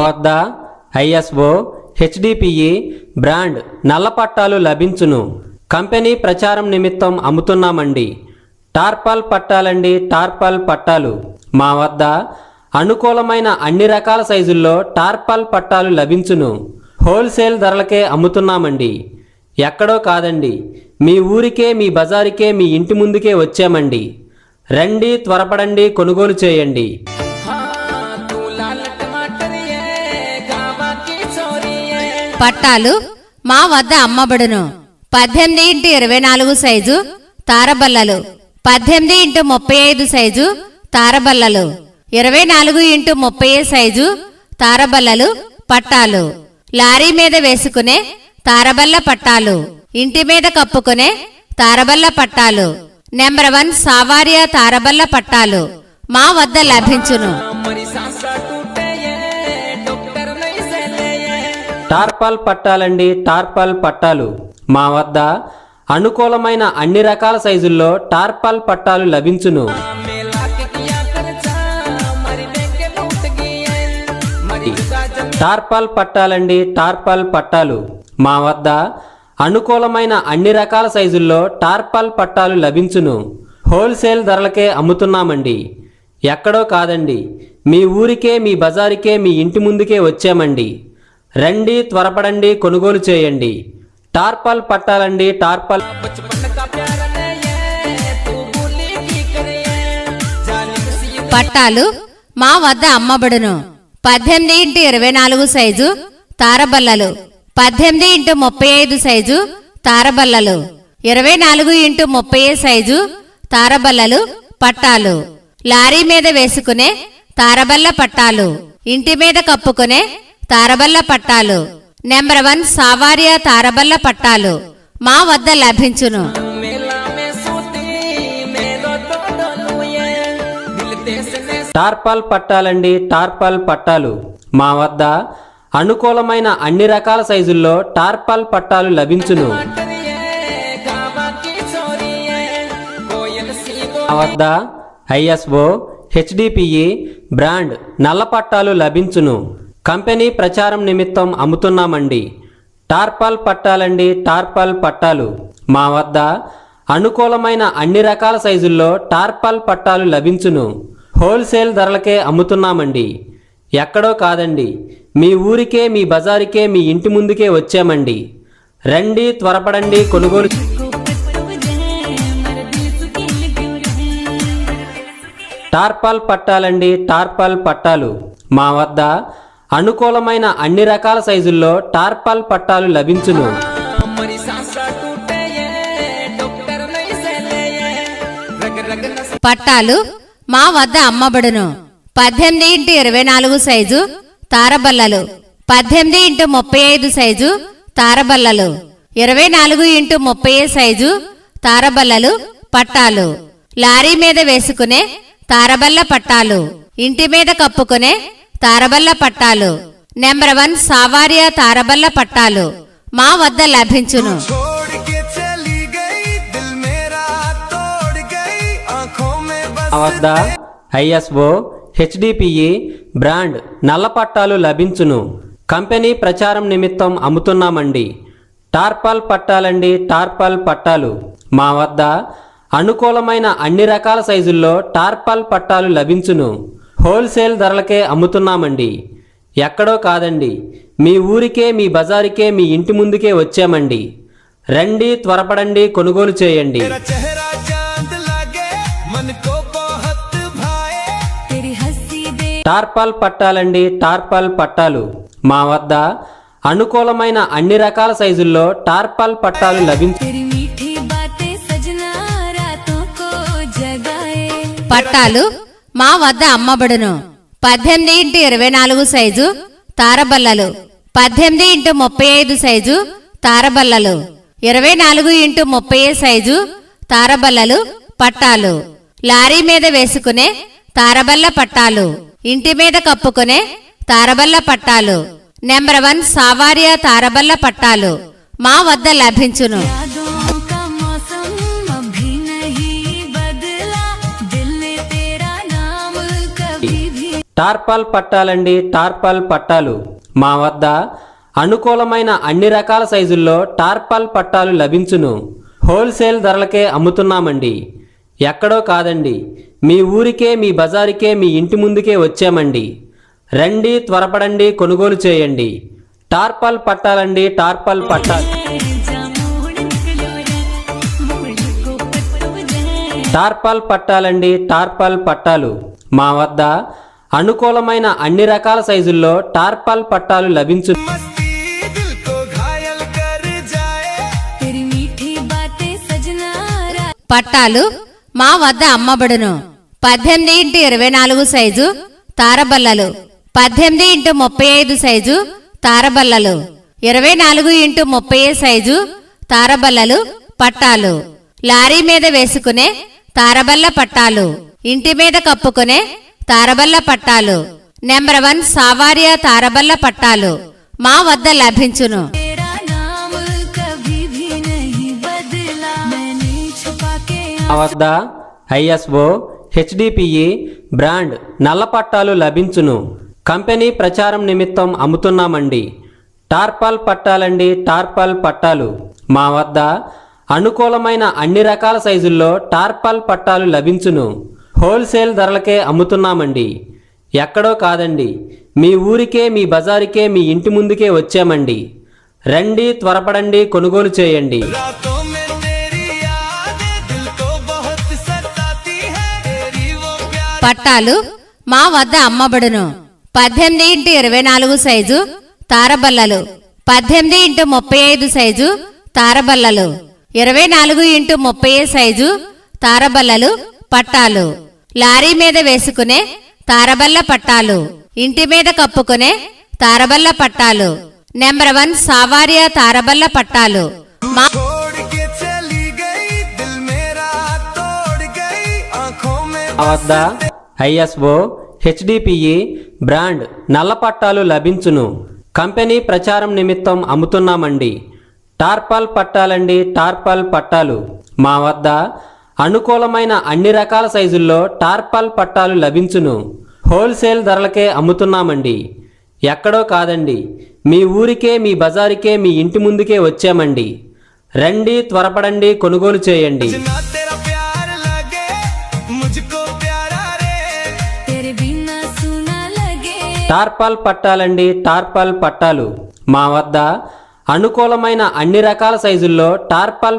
వద్ద ISO HDPE brand నల్ల పట్టాలు లభించును. కంపెనీ ప్రచారం నిమిత్తం అమ్ముతున్నామండి. టార్పాల్ పట్టాలండి, టార్పాల్ పట్టాలు మా వద్ద అనుకూలమైన అన్ని రకాల సైజుల్లో టార్పాల్ పట్టాలు లభించును. హోల్సేల్ ధరలకే అమ్ముతున్నామండి. ఎక్కడో కాదండి, మీ ఊరికే, మీ బజారుకే, మీ ఇంటి ముందుకే వచ్చామండి. రండి, త్వరపడండి, కొనుగోలు చేయండి. పట్టాలు మా వద్ద అమ్మబడును. 18x24 సైజు తారబల్లలు, 18x35 సైజు తారబల్లలు, 24x30 సైజు తారబల్లలు పట్టాలు, లారీ మీద వేసుకునే తారబల్ల పట్టాలు, ఇంటి మీద కప్పుకునే తారబల్ల పట్టాలు, నెంబర్ 1 సావారియా తారబల్ల పట్టాలు మా వద్ద లభించును. టార్పాల్ పట్టాలండి, టార్పాల్ పట్టాలు మా వద్ద అనుకూలమైన అన్ని రకాల సైజుల్లో టార్పాల్ పట్టాలు లభించును. టార్పాల్ పట్టాలండి, టార్పాల్ పట్టాలు మా వద్ద అనుకూలమైన అన్ని రకాల సైజుల్లో టార్పాల్ పట్టాలు లభించును. హోల్సేల్ ధరలకే అమ్ముతున్నామండి. ఎక్కడో కాదండి, మీ ఊరికే, మీ బజారుకే, మీ ఇంటి ముందుకే వచ్చామండి. రండి, త్వరపడండి, కొనుగోలు చేయండి. టార్పాల్ పట్టాలండి, టార్పాల్ పట్టాలు మా వద్ద అమ్మబడును. 18x24 సైజు తారబల్లలు, 18x35 సైజు తారబల్లలు, 24x30 సైజు తారబల్లలు పట్టాలు, లారీ మీద వేసుకునే తారబల్ల పట్టాలు, ఇంటి మీద కప్పుకునే తారబల్ల పట్టాలు, నెంబర్ 1 సావారియా తారబల్ల పట్టాలు మా వద్ద లభించును. టార్పాల్ పట్టాలండి, టార్పాల్ పట్టాలు మా వద్ద అనుకూలమైన అన్ని రకాల సైజుల్లో టార్పాల్ పట్టాలు లభించును. మా వద్ద ISO HDPE బ్రాండ్ నల్ల పట్టాలు లభించును. కంపెనీ ప్రచారం నిమిత్తం అమ్ముతున్నామండి. టార్పాల్ పట్టాలండి, టార్పాల్ పట్టాలు మా వద్ద అనుకూలమైన అన్ని రకాల సైజుల్లో టార్పాల్ పట్టాలు లభించును. హోల్సేల్ ధరలకే అమ్ముతున్నామండి. ఎక్కడో కాదండి, మీ ఊరికే, మీ బజారుకే, మీ ఇంటి ముందుకే వచ్చామండి. రండి, త్వరపడండి, కొనుగోలు. టార్పాల్ పట్టాలండి, టార్పాల్ పట్టాలు మా వద్ద అనుకూలమైన అన్ని రకాల సైజుల్లో టార్పాల్ పట్టాలు లభించును. పట్టాలు మా వద్ద అమ్మబడును. 18x24 సైజు తారబల్లలు, 18x35 సైజు తారబల్లలు, 24x30 సైజు తారబల్లలు పట్టాలు, లారీ మీద వేసుకునే తారబల్ల పట్టాలు, ఇంటి మీద కప్పుకునే తారబల్ల పట్టాలు, నెంబర్ 1 సావారియా తారబల్ల పట్టాలు మా వద్ద లభించును. మా వద్ద ISO HDPE బ్రాండ్ నల్ల పట్టాలు లభించును. కంపెనీ ప్రచారం నిమిత్తం అమ్ముతున్నామండి. టార్పాల్ పట్టాలండి, టార్పాల్ పట్టాలు మా వద్ద అనుకూలమైన అన్ని రకాల సైజుల్లో టార్పాల్ పట్టాలు లభించును. హోల్సేల్ ధరలకే అమ్ముతున్నామండి. ఎక్కడో కాదండి, మీ ఊరికే, మీ బజారుకే, మీ ఇంటి ముందుకే వచ్చామండి. రండి, త్వరపడండి, కొనుగోలు చేయండి. టార్పాల్ పట్టాలండి, టార్పాల్ పట్టాలు మా వద్ద అనుకూలమైన అన్ని రకాల సైజుల్లో టార్పాల్ పట్టాలు లభించు. పట్టాలు మా వద్ద అమ్మబడును. 18x24 సైజు తారబల్లలు, 18x35 సైజు తారబల్లలు, 24x30 సైజు తారబల్లలు పట్టాలు, లారీ మీద వేసుకునే తారబల్ల పట్టాలు, ఇంటి మీద కప్పుకునే తారబల్ల పట్టాలు, నెంబర్ 1 సావారియా తారబల్ల పట్టాలు మా వద్ద లభించును. టార్పాల్ పట్టాలండి, టార్పాల్ పట్టాలు మా వద్ద అనుకూలమైన అన్ని రకాల సైజుల్లో టార్పాల్ పట్టాలు లభించును. హోల్సేల్ ధరలకే అమ్ముతున్నామండి. ఎక్కడో కాదండి, మీ ఊరికే, మీ బజారుకే, మీ ఇంటి ముందుకే వచ్చామండి. రండి, త్వరపడండి, కొనుగోలు చేయండి. టార్పాల్ పట్టాలండి, టార్పాల్ పట్టాలు. టార్పాల్ పట్టాలండి, టార్పాల్ పట్టాలు మా వద్ద అనుకూలమైన అన్ని రకాల సైజుల్లో టార్పాల్ పట్టాలు లభించు. పట్టాలు మా వద్ద అమ్మబడును. 18x24 సైజు తారబల్లలు, 18x35 సైజు తారబల్లలు, 24x30 సైజు తారబల్లలు పట్టాలు. లారీ మీద వేసుకునే తారబల్ల పట్టాలు, ఇంటి మీద కప్పుకునే తారబల్ల పట్టాలు, నెంబర్ 1 సావారియా తారబల్ల పట్టాలు మా వద్ద లభించును. మా వద్ద ఐఎస్ఓ హెచ్డిపిఈ బ్రాండ్ నల్ల పట్టాలు లభించును. కంపెనీ ప్రచారం నిమిత్తం అమ్ముతున్నామండి. టార్పాల్ పట్టాలండి, టార్పాల్ పట్టాలు మా వద్ద అనుకూలమైన అన్ని రకాల సైజుల్లో టార్పాల్ పట్టాలు లభించును. హోల్సేల్ ధరలకే అమ్ముతున్నామండి. ఎక్కడో కాదండి, మీ ఊరికే, మీ బజారుకే, మీ ఇంటి ముందుకే వచ్చామండి. రండి, త్వరపడండి, కొనుగోలు చేయండి. పట్టాలు మా వద్ద అమ్మబడును. 18x24 సైజు తారబల్లలు, 18x35 సైజు తారబల్లలు, 24x30 సైజు తారబల్లలు పట్టాలు. లారీ మీద వేసుకునే తారబల్ల పట్టాలు, ఇంటి మీద కప్పుకునే తారబల్ల పట్టాలు, నెంబర్ 1 సావారియా తారబల్ల పట్టాలు మా వద్ద ఐఎస్ఓ హెచ్డిపిఈ బ్రాండ్ నల్ల పట్టాలు లభించును. కంపెనీ ప్రచారం నిమిత్తం అమ్ముతున్నామండి. టార్పాల్ పట్టాలండి, టార్పాల్ పట్టాలు మా వద్ద అనుకూలమైన అన్ని రకాల సైజుల్లో టార్పాల్ పట్టాలు లభించును. హోల్సేల్ ధరలకే అమ్ముతున్నామండి. ఎక్కడో కాదండి, మీ ఊరికే, మీ బజారుకే, మీ ఇంటి ముందుకే వచ్చామండి. రండి, త్వరపడండి, కొనుగోలు చేయండి. టార్పాల్ పట్టాలండి, టార్పాల్ పట్టాలు మా వద్ద అనుకూలమైన అన్ని రకాల సైజుల్లో టార్పాల్